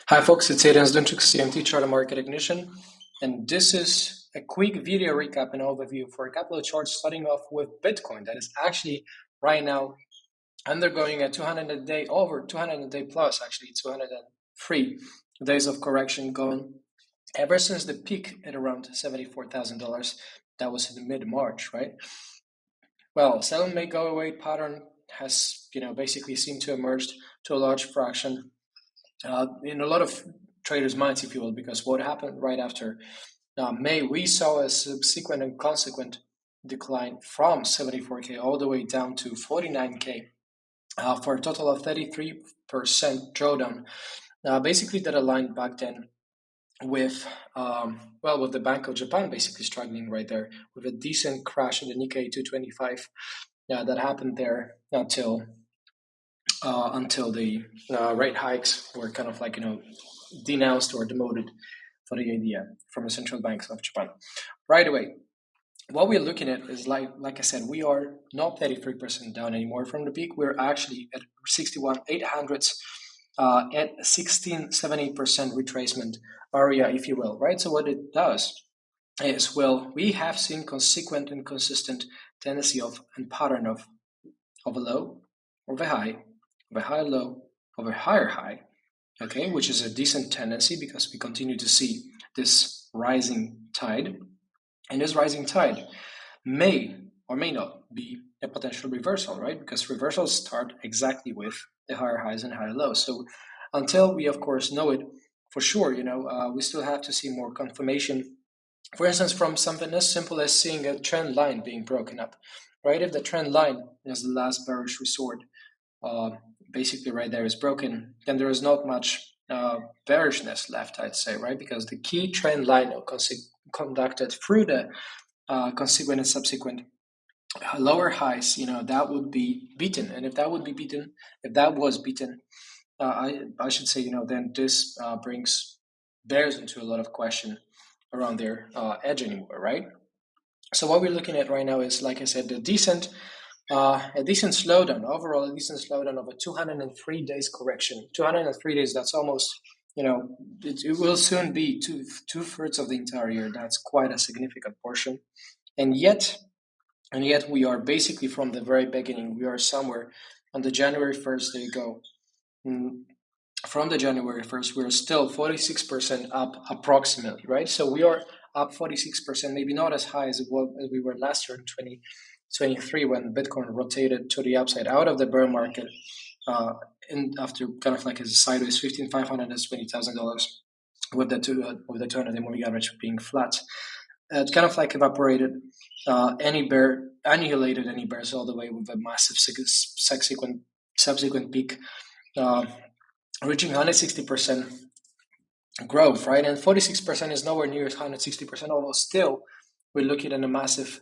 Hi folks, it's Adrian Zdunchuk, CMT Charter Market Ignition, and this is a quick video recap and overview for a couple of charts starting off with Bitcoin that is actually right now undergoing a 200 day over 200 day plus, actually 203 days of correction going ever since the peak at around $74,000 that was in mid-March, right? Well, sell and may go away pattern has basically seemed to emerge to a large fraction in a lot of traders' minds, if you will, because what happened right after May, we saw a subsequent and consequent decline from 74K all the way down to 49K for a total of 33% drawdown. Basically, that aligned back then with with the Bank of Japan basically struggling right there with a decent crash in the Nikkei 225 that happened there until the rate hikes were kind of like denounced or demoted for the idea from the central banks of Japan. Right away, what we're looking at is like I said, we are not 33% down anymore from the peak. We're actually at 61,800s at 1670% retracement area, if you will, right? So what it does is, well, we have seen consequent and consistent tendency of and pattern of a low, of a high, of a high low, of a higher high, okay, which is a decent tendency because we continue to see this rising tide. And this rising tide may or may not be a potential reversal, right? Because reversals start exactly with the higher highs and higher lows. So until we, of course, know it for sure, we still have to see more confirmation. For instance, from something as simple as seeing a trend line being broken up, right? If the trend line is the last bearish resort, basically right there is broken, then there is not much bearishness left, I'd say, right? Because the key trend line conducted through the consequent and subsequent lower highs, that would be beaten. And if that was beaten, I should say, then this bears into a lot of question around their edge anymore, right? So what we're looking at right now is, like I said, a decent slowdown, overall a decent slowdown of a 203 days correction. 203 days, that's almost, it will soon be two-thirds of the entire year. That's quite a significant portion. And yet we are basically from the very beginning, we are somewhere on the January 1st, there you go. From the January 1st, we're still 46% up approximately, right? So we are up 46%, maybe not as high as we were last year in 2023 when Bitcoin rotated to the upside out of the bear market and after kind of like a sideways $15,500 and $20,000 with the 200-day moving average being flat. It kind of like evaporated annihilated any bears all the way with a massive subsequent peak, reaching 160% growth, right? And 46% is nowhere near 160%, although still we're looking at a massive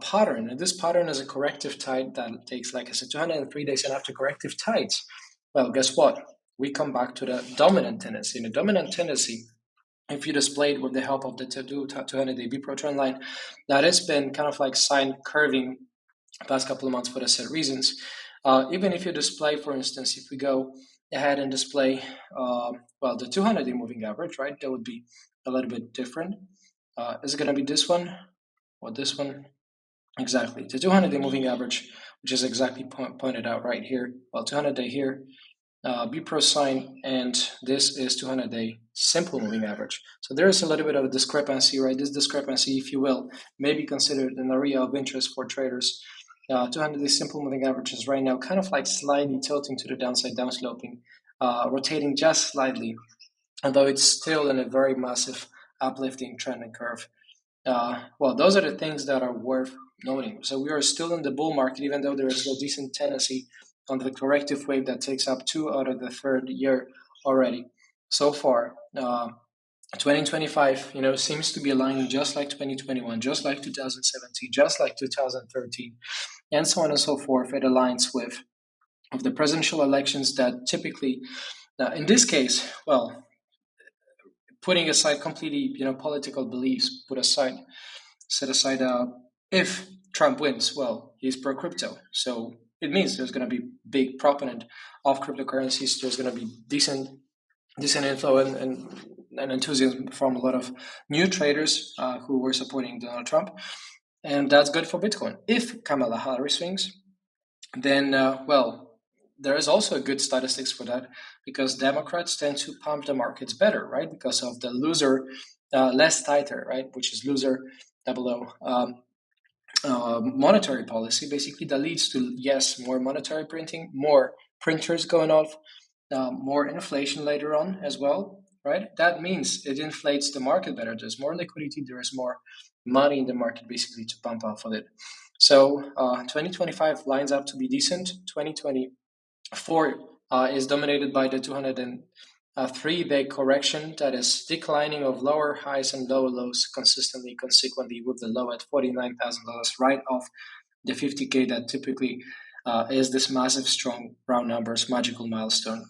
pattern. And this pattern is a corrective tide that takes, like I said, 203 days. And after corrective tides, well, guess what? We come back to the dominant tendency. And the dominant tendency, if you display it with the help of the 200-day BPRO trend line, that has been kind of like sine curving the past couple of months for the set reasons. Even if you display, for instance, if we go ahead and display, the 200-day moving average, right, that would be a little bit different. Is it going to be this one or this one? Exactly. The 200-day moving average, which is exactly pointed out right here. Well, 200-day here, BPRO sign, and this is 200-day simple moving average. So there is a little bit of a discrepancy, right? This discrepancy, if you will, may be considered an area of interest for traders. 200-day simple moving average is right now kind of like slightly tilting to the downside, downsloping, rotating just slightly, although it's still in a very massive uplifting trend and curve. Those are the things that are worth noting. So we are still in the bull market, even though there is a decent tendency on the corrective wave that takes up 2 out of the third year already. So far, 2025, seems to be aligning just like 2021, just like 2017, just like 2013, and so on and so forth. It aligns with the presidential elections that typically, in this case, putting aside completely, political beliefs, set aside, if Trump wins, well, he's pro-crypto. So it means there's going to be big proponent of cryptocurrencies. There's going to be decent decent inflow and enthusiasm from a lot of new traders who were supporting Donald Trump. And that's good for Bitcoin. If Kamala Harris swings, then, there is also a good statistics for that, because Democrats tend to pump the markets better, right? Because of the loser, less tighter, right? Which is loser double monetary policy, basically, that leads to, yes, more monetary printing, more printers going off, more inflation later on as well, right? That means it inflates the market better. There's more liquidity, there is more money in the market basically to pump off of it. So 2025 lines up to be decent. 2024 is dominated by the 203-day correction that is declining of lower highs and lower lows consistently, consequently, with the low at $49,000 right off the 50K that typically is this massive, strong, round numbers, magical milestone.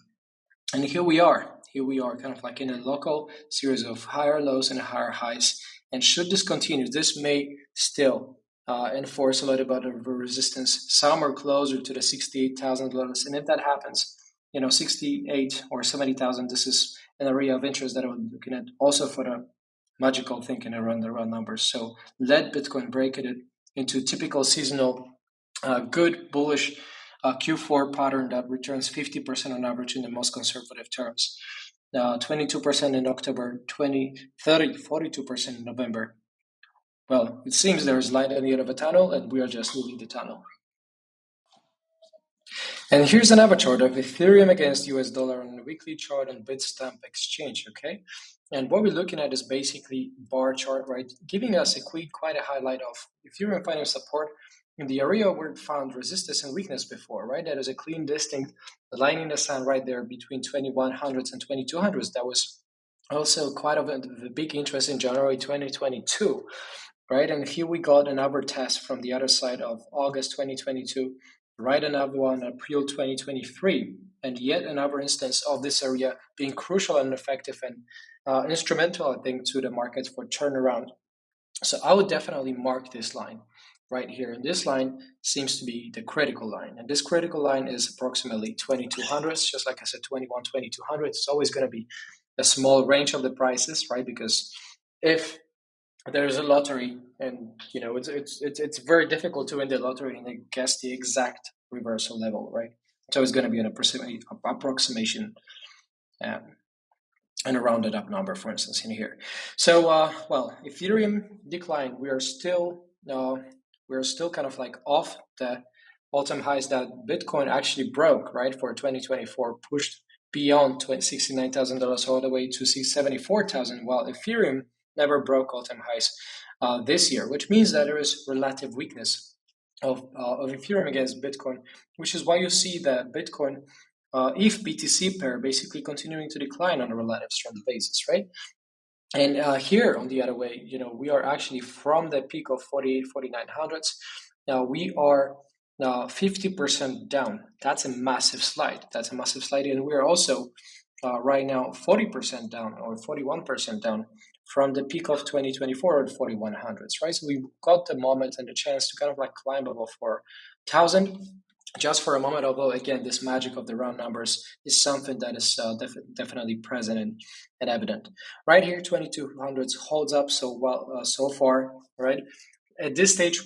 And here we are kind of like in a local series of higher lows and higher highs. And should this continue, this may still enforce a little bit of a resistance somewhere closer to the $68,000. And if that happens, 68 or 70,000, this is an area of interest that I'm looking at also for the magical thinking around the round numbers. So let Bitcoin break it into typical seasonal good bullish Q4 pattern that returns 50% on average in the most conservative terms. 22% in October, 42% in November. Well, it seems there is light at the end of a tunnel, and we are just leaving the tunnel. And here's another chart of Ethereum against US dollar on a weekly chart on Bitstamp Exchange, okay? And what we're looking at is basically bar chart, right? Giving us quite a highlight of Ethereum finding support in the area where it found resistance and weakness before, right? That is a clean, distinct line in the sand right there between 2100s and 2200s. That was also quite a big interest in January 2022, right? And here we got another test from the other side of August 2022, right? Another one, April 2023, and yet another instance of this area being crucial and effective and instrumental, I think, to the market for turnaround. So I would definitely mark this line right here. And this line seems to be the critical line. And this critical line is approximately 2200s, just like I said, 2200. It's always going to be a small range of the prices, right? Because if there's a lottery, and it's very difficult to win the lottery and guess the exact reversal level, right? So it's going to be an approximation and a rounded up number, for instance, in here. So, Ethereum decline. We are still kind of like off the all-time highs that Bitcoin actually broke, right, for 2024, pushed beyond $69,000 all the way to $74,000, while Ethereum never broke all-time highs this year, which means that there is relative weakness of Ethereum against Bitcoin, which is why you see that Bitcoin, ETH BTC pair, basically continuing to decline on a relative strength basis, right? And here, on the other way, we are actually from the peak of 4900s. Now we are 50% down. That's a massive slide. And we're also right now 40% down or 41% down from the peak of 2024 at 4100s, right? So we got the moment and the chance to kind of like climb above 4,000 just for a moment, although again, this magic of the round numbers is something that is definitely present and evident. Right here, 2200s holds up so well so far, right? At this stage,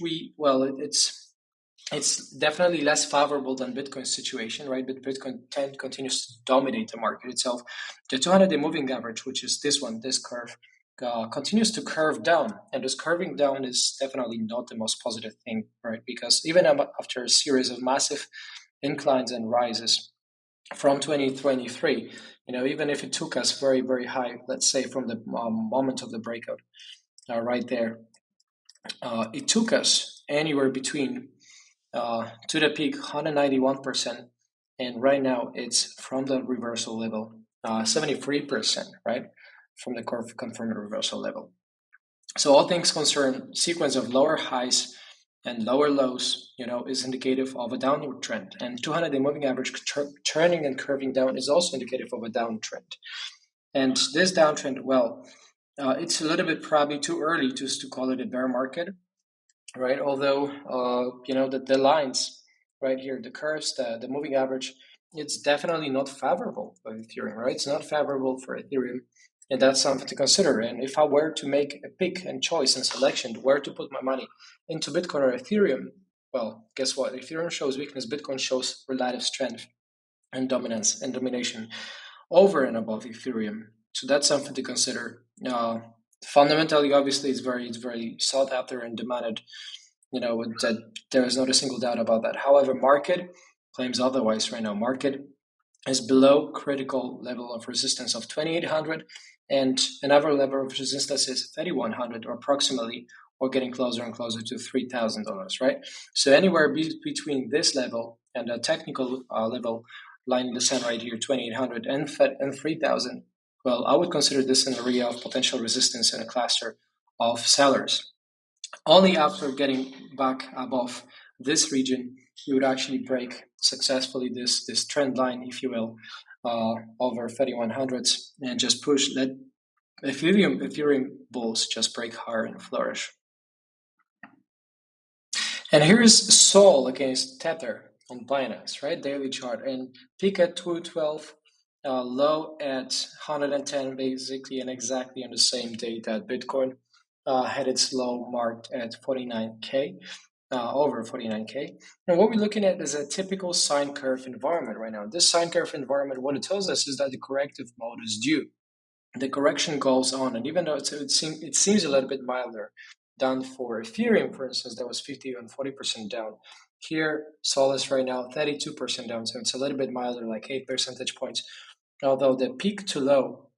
it's definitely less favorable than Bitcoin's situation, right? But Bitcoin continues to dominate the market itself. The 200-day moving average, which is this curve, continues to curve down, and this curving down is definitely not the most positive thing, right? Because even after a series of massive inclines and rises from 2023, even if it took us very, very high, let's say from the moment of the breakout, right there, it took us anywhere between to the peak 191%, and right now it's from the reversal level 73%, right? From the curve confirmed reversal level. So all things concerned, sequence of lower highs and lower lows, is indicative of a downward trend. And 200-day moving average turning and curving down is also indicative of a downtrend. And this downtrend, it's a little bit probably too early to call it a bear market, right? Although, the lines right here, the curves, the moving average it's definitely not favorable for Ethereum, right? It's not favorable for Ethereum, and that's something to consider. And if I were to make a pick and choice and selection where to put my money, into Bitcoin or Ethereum, well, guess what? Ethereum shows weakness, Bitcoin shows relative strength and dominance and domination over and above Ethereum. So that's something to consider. Fundamentally, obviously, it's very sought after and demanded. That there is not a single doubt about that. However, market claims otherwise right now. Market is below critical level of resistance of 2,800, and another level of resistance is 3,100, or approximately, or getting closer and closer to $3,000, right? So anywhere between this level and a technical level, line in the sand right here, 2,800 and 3,000. Well, I would consider this an area of potential resistance in a cluster of sellers. Only after getting back above this region, you would actually break successfully this trend line, if you will, over 3,100s, and just push. Let Ethereum bulls just break higher and flourish. And here's Sol against Tether on Binance, right? Daily chart, and peak at 212, low at 110, basically, and exactly on the same day that Bitcoin had its low marked at 49K, over 49K. And what we're looking at is a typical sine curve environment right now. This sine curve environment, what it tells us is that the corrective mode is due. The correction goes on, and even though it seems a little bit milder than for Ethereum, for instance, that was 50 and 40% down. Here, Sol is right now 32% down, so it's a little bit milder, like 8 percentage points. Although the peak to low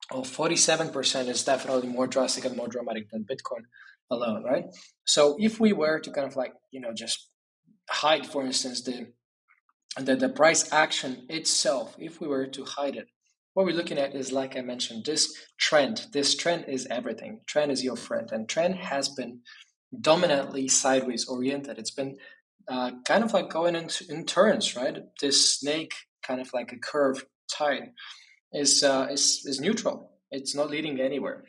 of 47% is definitely more drastic and more dramatic than Bitcoin alone, right? So if we were to kind of just hide, for instance, the price action itself, if we were to hide it, what we're looking at is, like I mentioned, this trend. This trend is everything. Trend is your friend, and trend has been dominantly sideways oriented. It's been kind of like going in turns, right? This snake, kind of like a curved tide, is neutral. It's not leading anywhere,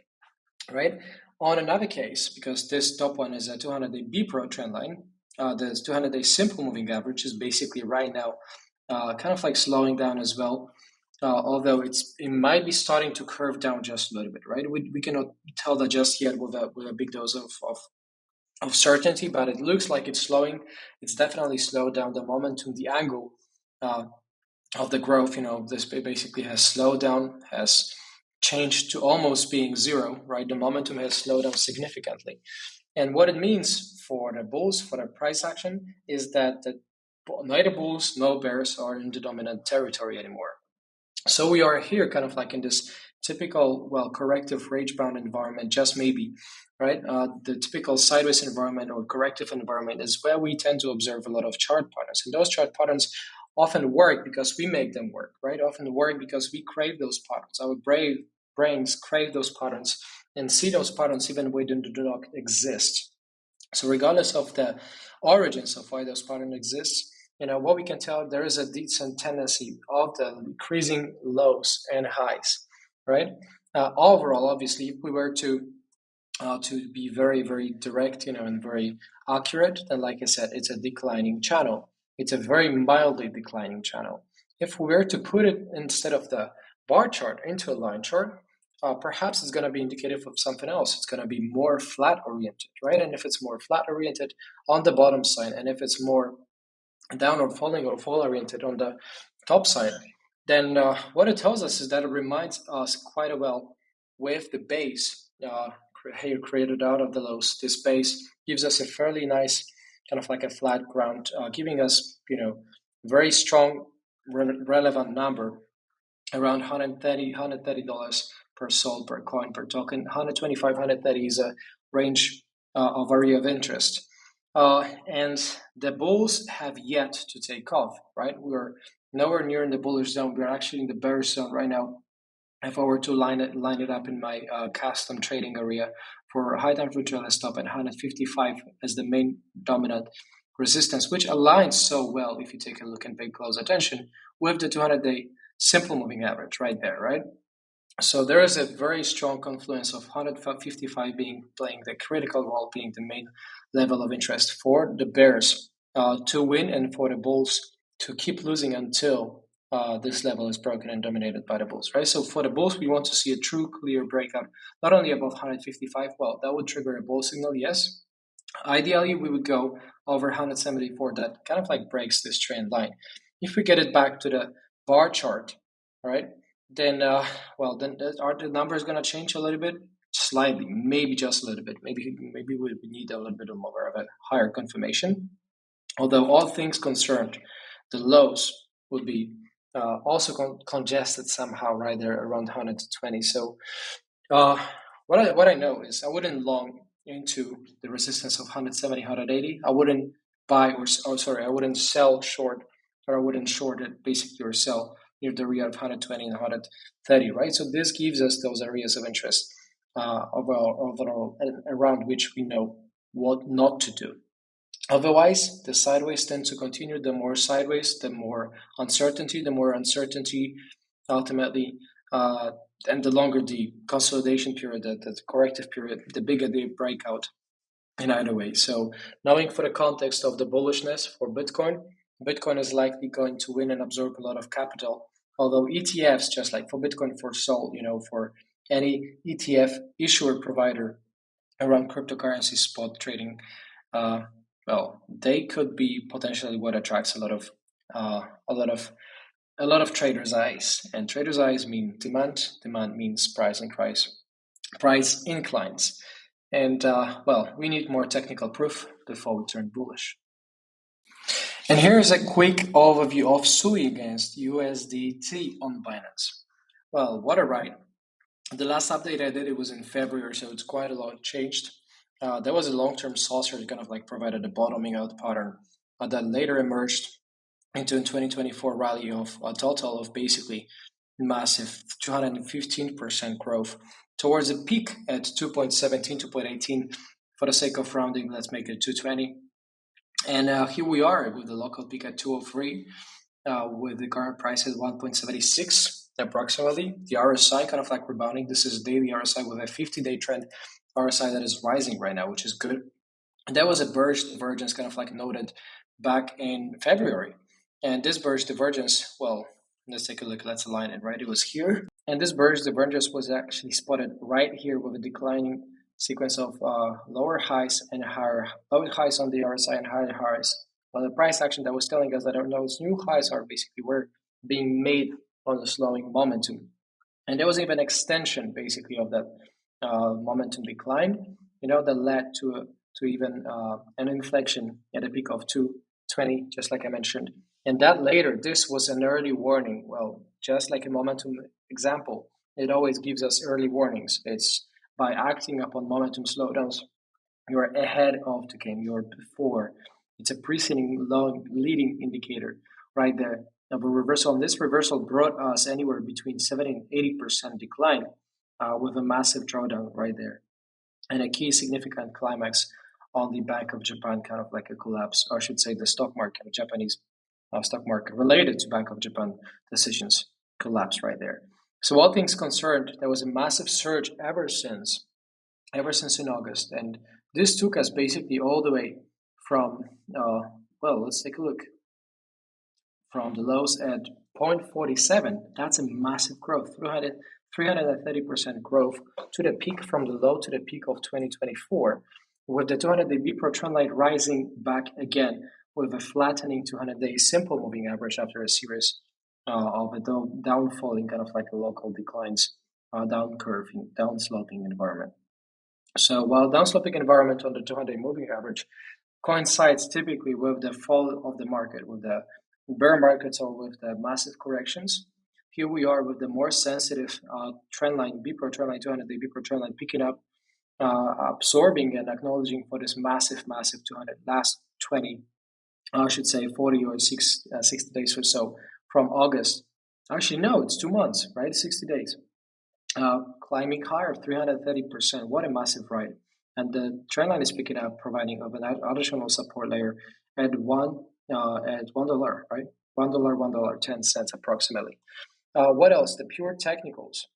right? On another case, because this top one is a 200-day B Pro trend line, the 200-day simple moving average is basically right now kind of like slowing down as well. Although it might be starting to curve down just a little bit, right? We cannot tell that just yet with a big dose of certainty, but it looks like it's slowing. It's definitely slowed down. The momentum, the angle of the growth, this basically has slowed down, has changed to almost being zero, right? The momentum has slowed down significantly. And what it means for the bulls, for the price action, is that neither bulls nor bears are in the dominant territory anymore. So we are here kind of like in this typical, corrective range-bound environment, just maybe, right? The typical sideways environment or corrective environment is where we tend to observe a lot of chart patterns. And those chart patterns often work because we make them work, right? Often work because we crave those patterns. Our brains crave those patterns and see those patterns even when they do not exist. So regardless of the origins of why those patterns exist, what we can tell, there is a decent tendency of the increasing lows and highs, right? Overall, obviously, if we were to be very, very direct, and very accurate, then like I said, it's a declining channel. It's a very mildly declining channel. If we were to put it instead of the bar chart into a line chart, perhaps it's going to be indicative of something else. It's going to be more flat oriented, right? And if it's more flat oriented on the bottom side, and if it's more down or falling or fall oriented on the top side, then what it tells us is that it reminds us quite well with the base here created out of the lows. This base gives us a fairly nice kind of like a flat ground, giving us very strong relevant number around $130 per SOL per coin per token. 125, 130 is a range of area of interest. And the bulls have yet to take off, right? We're nowhere near in the bullish zone. We're actually in the bearish zone right now. If I were to line it up in my custom trading area for high time future, let's stop at 155 as the main dominant resistance, which aligns so well if you take a look and pay close attention with the 200-day simple moving average right there, right? So there is a very strong confluence of 155 playing the critical role, being the main level of interest for the bears to win and for the bulls to keep losing until this level is broken and dominated by the bulls, right? So for the bulls, we want to see a true clear breakout, not only above 155. Well, that would trigger a bull signal, yes. Ideally, we would go over 174. That kind of like breaks this trend line. If we get it back to the bar chart, right? Then, then are the numbers going to change a little bit? Slightly, maybe just a little bit. Maybe we need a little bit more of a higher confirmation. Although all things concerned, the lows would be also congested somehow right there around 120. So what I know is I wouldn't long into the resistance of 170, 180. I wouldn't buy I wouldn't sell short, or I wouldn't short it basically, or sell near the area of 120 and 130, right? So this gives us those areas of interest overall, around which we know what not to do. Otherwise, the sideways tend to continue. The more sideways, the more uncertainty. The more uncertainty, ultimately, and the longer the consolidation period, the corrective period, the bigger the breakout in either way. So knowing for the context of the bullishness for Bitcoin is likely going to win and absorb a lot of capital. Although ETFs, just like for Bitcoin, for Sol, for any ETF issuer provider around cryptocurrency spot trading, they could be potentially what attracts a lot of traders' eyes, and traders' eyes mean demand. Demand means price, and price inclines. And we need more technical proof before we turn bullish. And here's a quick overview of SUI against USDT on Binance. Well, what a ride! The last update I did, it was in February, so it's quite a lot changed. There was a long-term saucer that kind of like provided a bottoming out pattern that later emerged into a 2024 rally of a total of basically massive 215% growth towards a peak at 2.17, 2.18. For the sake of rounding, let's make it 220. And here we are with the local peak at 203, with the current price at 1.76 approximately. The RSI kind of like rebounding. This is daily RSI with a 50-day trend RSI that is rising right now, which is good. And there was a bearish divergence kind of like noted back in February. And this bearish divergence, well, let's take a look. Let's align it, right? It was here. And this bearish divergence was actually spotted right here with a declining sequence of lower highs and higher lower highs on the RSI and higher highs on the price action, that was telling us that those new highs are basically were being made on the slowing momentum. And there was even extension basically of that momentum decline, that led to even an inflection at a peak of 220, just like I mentioned. And that later, this was an early warning. Well, just like a momentum example, it always gives us early warnings. It's by acting upon momentum slowdowns, you're ahead of the game, you're before. It's a preceding long leading indicator right there of a reversal. And this reversal brought us anywhere between 70 and 80% decline with a massive drawdown right there. And a key significant climax on the Bank of Japan, kind of like a collapse, or I should say the stock market, Japanese stock market related to Bank of Japan decisions collapse right there. So all things concerned, there was a massive surge ever since in August. And this took us basically all the way from, let's take a look. From the lows at 0.47, that's a massive growth, 330% growth to the peak, from the low to the peak of 2024, with the 200-day BPRO trend line rising back again with a flattening 200-day simple moving average after a series of a downfalling kind of like a local declines, downsloping environment. So while downsloping environment on the 200-day moving average coincides typically with the fall of the market, with the bear markets or with the massive corrections, here we are with the more sensitive trend line, BPRO trend line, 200-day BPRO trend line picking up, absorbing and acknowledging for this massive 200 last 20, I should say 40 or 60 days or so from August. Actually, no, it's 2 months, right? 60 days. Climbing higher, 330%. What a massive ride. And the trend line is picking up, providing of an additional support layer at $1, right? $1.10 approximately. What else? The pure technicals.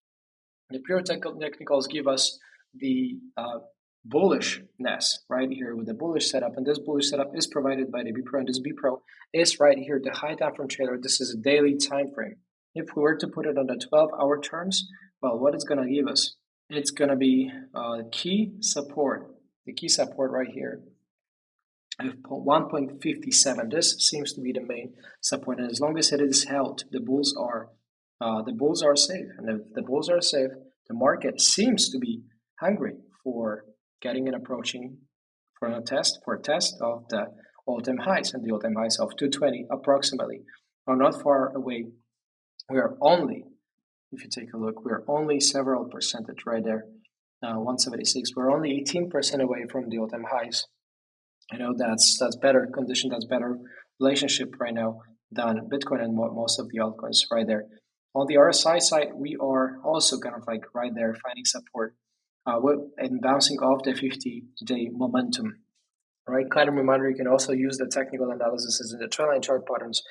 The pure technicals give us the bullishness right here with the bullish setup, and this bullish setup is provided by the BPro, and this BPro is right here, the high time frame trailer. This is a daily time frame. If we were to put it on the 12-hour terms, well, what it's going to give us? It's going to be key support, the key support right here, 1.57. This seems to be the main support, and as long as it is held, the bulls are safe. And if the bulls are safe, the market seems to be hungry for getting and approaching for a test of the all-time highs, and the all-time highs of 220 approximately are not far away. We are only, if you take a look, we're only several percentage right there, 176. We're only 18% away from the all-time highs. I know that's better condition, that's better relationship right now than Bitcoin and most of the altcoins right there. On the RSI side, we are also kind of like right there finding support and bouncing off the 50-day momentum. Right, kind of reminder, you can also use the technical analysis in the trendline chart patterns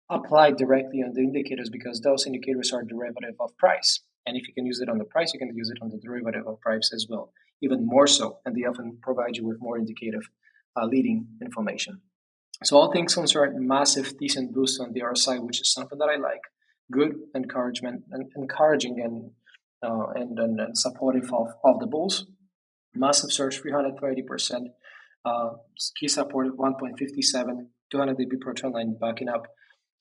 applied directly on the indicators, because those indicators are derivative of price. And if you can use it on the price, you can use it on the derivative of price as well, even more so. And they often provide you with more indicative leading information. So all things concerned, massive, decent boost on the RSI, which is something that I like. Good encouragement and encouraging and supportive of the bulls. Massive surge, 330%. Key support 1.57, 200 day BPro trend line backing up.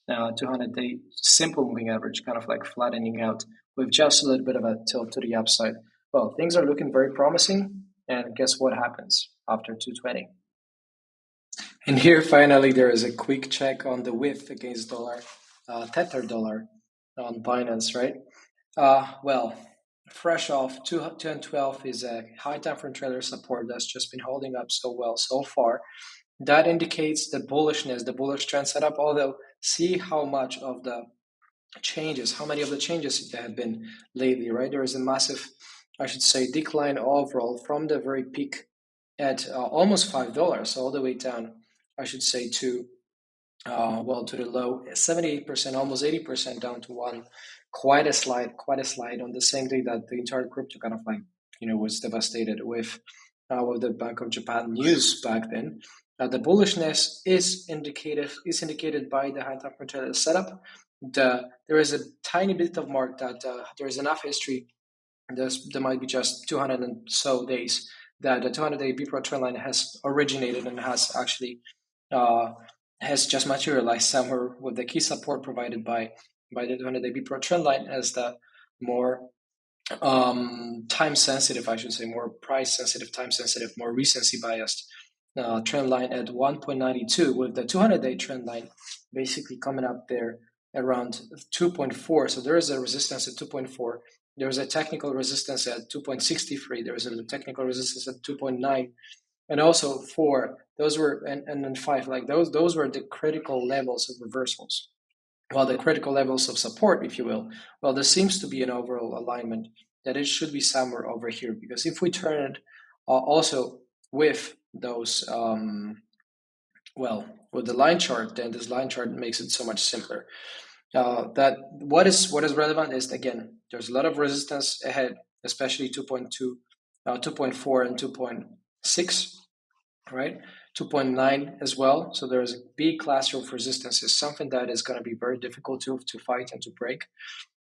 200-day simple moving average, kind of like flattening out with just a little bit of a tilt to the upside. Well, things are looking very promising, and guess what happens after 220? And here, finally, there is a quick check on the WIF against dollar, Tether dollar on Binance, right? Well, fresh off 212 is a high time frame trailer support that's just been holding up so well so far. That indicates the bullishness, the bullish trend setup, although see how much of the changes, how many of the changes there have been lately, right? There is a massive, I should say, decline overall from the very peak at almost $5 all the way down, I should say, to to the low, 78%, almost 80% down to one. Quite a slide on the same day that the entire crypto kind of like, was devastated with the Bank of Japan news back then. The bullishness is indicated by the high time frame trailer setup. There is a tiny bit of mark that there is enough history. There might be just 200 and so days that the 200-day BPro trend line has originated and has actually has just materialized somewhere with the key support provided by the 200-day BPro trend line as the more time sensitive, I should say, more price sensitive, time sensitive, more recency biased trend line at 1.92, with the 200-day trend line basically coming up there around 2.4. So there is a resistance at 2.4. There is a technical resistance at 2.63. There is a technical resistance at 2.9, and also 4. Those were and then 5. Like those were the critical levels of reversals. Well, the critical levels of support, if you will. Well, there seems to be an overall alignment that it should be somewhere over here, because if we turn it also with those with the line chart, then this line chart makes it so much simpler. That what is relevant is, again, there's a lot of resistance ahead, especially 2.2, 2.4 and 2.6, right? 2.9 as well. So there's a big cluster of resistances, something that is going to be very difficult to fight and to break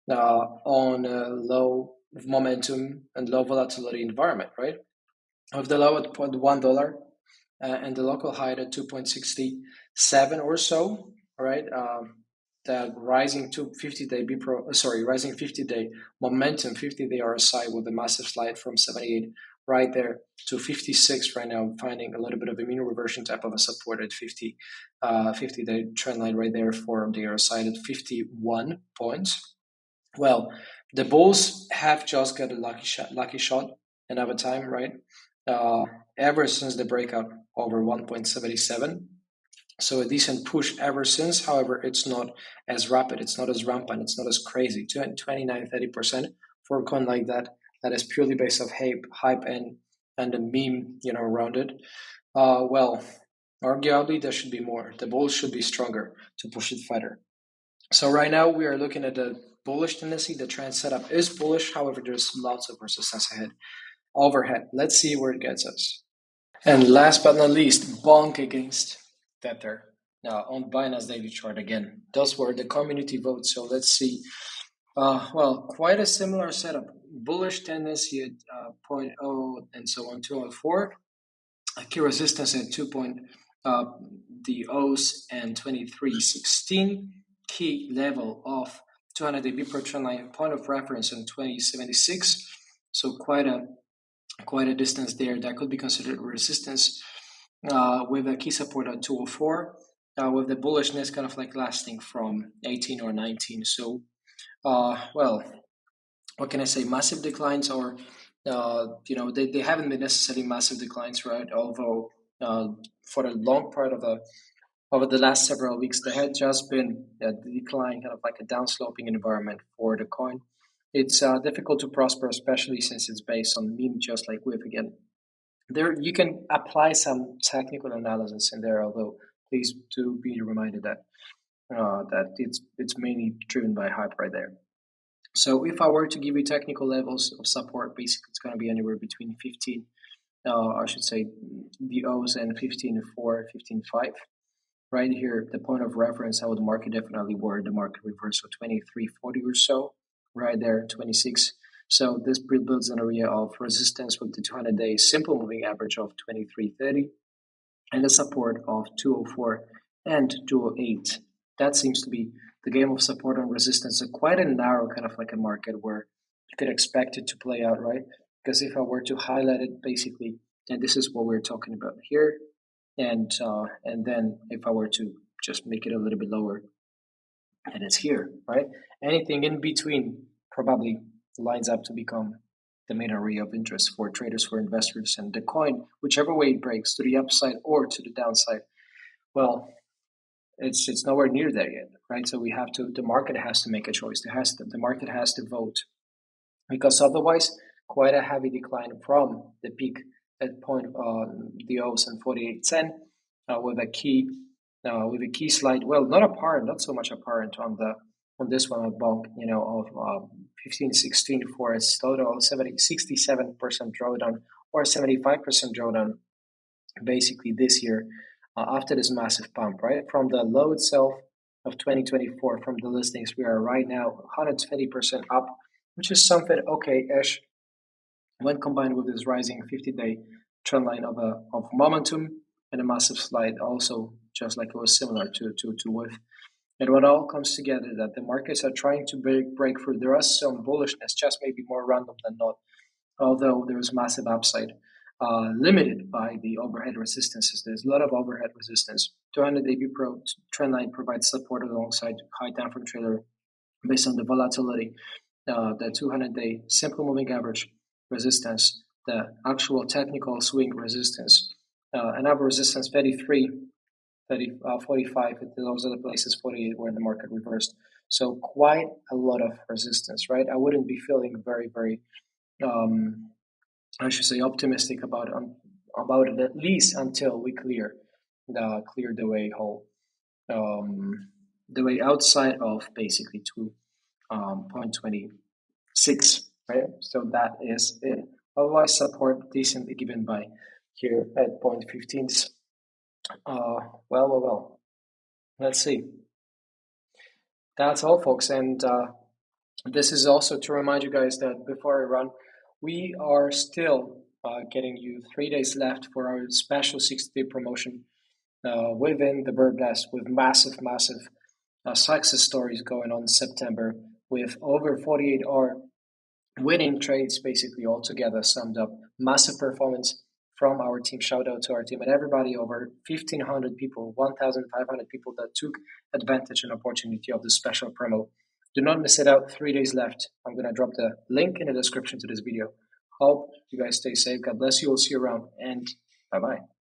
on a low momentum and low volatility environment, right? Of the low at $1 and the local high at 2.67 or so, right? That rising to 50-day rising 50-day momentum, 50-day RSI with a massive slide from 78 right there to 56 right now, finding a little bit of a mean reversion type of a supported 50-day trend line right there for the RSI at 51 points. Well, the bulls have just got a lucky shot another time, right? Ever since the breakout over 1.77. So a decent push ever since. However, it's not as rapid, it's not as rampant, it's not as crazy. 29-30% for a coin like that is purely based off hype and a meme, around it. Well, arguably there should be more. The bulls should be stronger to push it further. So right now we are looking at the bullish tendency. The trend setup is bullish. However, there's lots of resistance ahead. overhead. Let's see where it gets us. And last but not least, BONK against Tether. Now on Binance daily chart again. Those were the community votes. So let's see. Well, quite a similar setup. Bullish tendency at 0.0 and so on, 204. Key resistance at 2. The O's and 2316. Key level of 200 day per trend line, point of reference on 2076. So quite a distance there. That could be considered resistance. With a key support at 204. With the bullishness kind of like lasting from 18 or 19. So well, what can I say? Massive declines, or they haven't been necessarily massive declines, right? Although for a long part of over the last several weeks, there had just been a decline, kind of like a downsloping environment for the coin. It's difficult to prosper, especially since it's based on meme, just like WIF again. There, you can apply some technical analysis in there, although please do be reminded that that it's mainly driven by hype right there. So if I were to give you technical levels of support, basically it's going to be anywhere between 15, I should say the O's and 15.4, 15.5. Right here, the point of reference, how the market definitely were the market reverse, so 23.40 or so, right there, 26. So this builds an area of resistance with the 200-day simple moving average of 23.30 and the support of 204 and 208. That seems to be the game of support and resistance. So quite a narrow kind of like a market where you could expect it to play out, right? Because if I were to highlight it, basically, then this is what we're talking about here. And then if I were to just make it a little bit lower, and it's here, right? Anything in between probably lines up to become the main area of interest for traders, for investors, and the coin, whichever way it breaks, to the upside or to the downside. Well, it's nowhere near there yet, right? So we have to. The market has to make a choice. The market has to vote, because otherwise, quite a heavy decline from the peak at point the O's and 48.10 with a key slide. Well, not so much apparent on this one at BONK, of 15.16 for its total 67% drawdown or 75% drawdown, basically this year after this massive pump, right? From the low itself of 2024, from the listings, we are right now 120% up, which is something okay-ish when combined with this rising 50-day trend line of momentum and a massive slide, also just like it was similar to WIF. And what all comes together, that the markets are trying to break through. There is some bullishness, just maybe more random than not, although there is massive upside, limited by the overhead resistances. There's a lot of overhead resistance. 200-day Pro trend line provides support alongside high time frame trailer based on the volatility. The 200-day simple moving average resistance, the actual technical swing resistance, another resistance 33, 45, those are the places, 48 where the market reversed. So quite a lot of resistance, right? I wouldn't be feeling very, very, I should say, optimistic about it, at least until we clear the way whole, the way outside of basically 2.26, right? So that is it. Otherwise, support decently given by here at 0.15s. Well. Let's see. That's all, folks. And this is also to remind you guys that before I run, we are still getting you 3 days left for our special 60-day promotion within the Birb Nest, with massive success stories going on in September, with over 48-hour winning trades, basically all together summed up. Massive performance from our team. Shout out to our team and everybody, over 1,500 people, 1,500 people that took advantage and opportunity of the special promo. Do not miss it out. 3 days left. I'm going to drop the link in the description to this video. Hope you guys stay safe. God bless you. We'll see you around, and bye-bye.